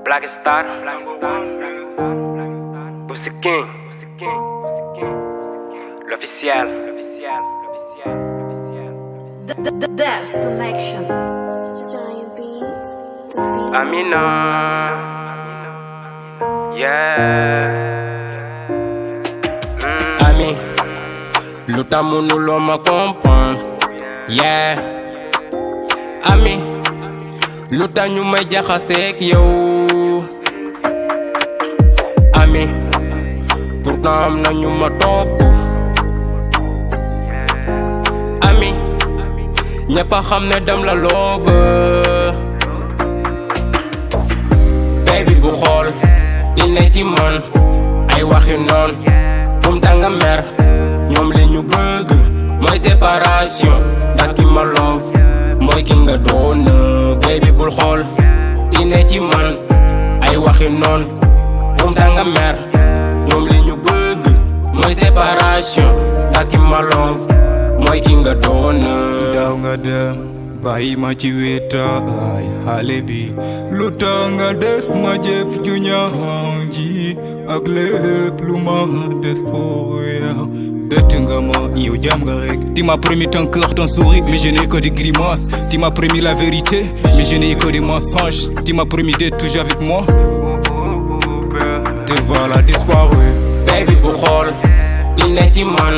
Black Star, Boussy King, l'officiel. The Death Connection. Amina, yeah. Ami, lu tax mënuloo ma comprendre, yeah. Ami, lu tax ñu may jaxaseek yow. Ami, pourtant am na ñu ma topp. Ami, ñëpp a xam ne dem la love. Baby bu xool li ne ci man ay waxi noon bum tanga mer ñoom li ñu bëgg mooy séparation ndax ki ma love mooy ki nga doon. Baby bul xool li ne ci man ay waxi noon bum tanga mer ñoom li ñu bëgg mooy séparation ndax ki ma love mooy ki nga doon. Daw nga dem bàyyi ma ci wéetaay xale bi lu tax nga def ma jëf ju ñaaw ji ak lépp lu ma def pour yow. Bett nga ma yow jàmm nga rek. Tu m'as promis ton cœur, ton sourire, mais je n'ai que des grimaces. Tu m'as promis la vérité, mais je n'ai que des mensonges. Tu m'as promis d'être toujours avec moi, te voilà disparu. Baby bu xool li ne ci man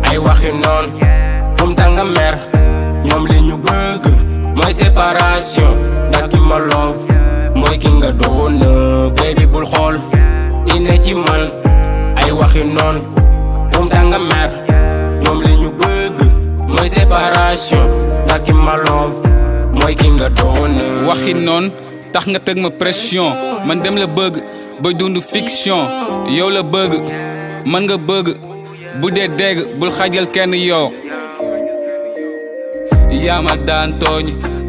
ay waxi noon bum tanga mer ñoom li ñu bëgg mooy séparation ndax ki ma love mooy ki nga doon. Baby bul xool li ne ci man ay waxi noon bum tanga mer ñoom li ñu bëgg mooy séparation ndax ki ma love mooy ki nga doon. waxi noon tax nga teg ma pression man dem la bëgg bay dund fiction yow la bëgg man nga bëgg bu dee dégg bul xajal kenn yow. yaa ma daan tooñ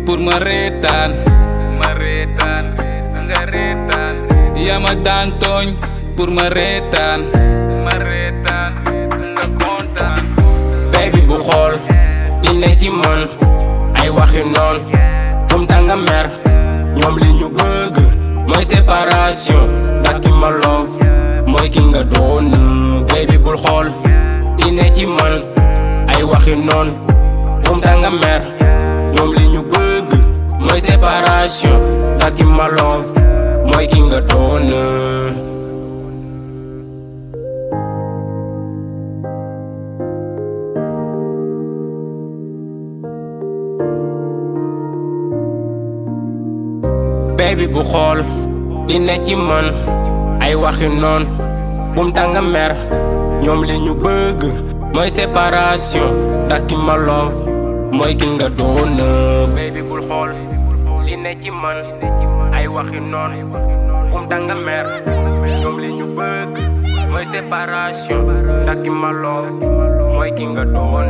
pour ma reetaan nga reetaan. yaa ma daan tooñ pour ma reetaan nga kontaan. Baby bu xool li ne ci man ay waxi noon bum tanga mer ñoom li ñu bëgg mooy séparation ndax ki ma love mooy ki nga doon. Baby bul xool li ne ci man ay waxi noon bum tanga mer ñoom li ñu bëgg mooy séparation ndax ki ma love mooy ki nga doon. Baby bu xool li ne ci man ay waxi noon bum tanga mer ñoom li ñu bëgg mooy séparation ndax ki ma love mooy ki nga doon. Baby bul xool li ne ci man ay waxi noon bum tanga mer ñoom li ñu bëgg mooy séparation ndax ki ma love mooy ki nga doon.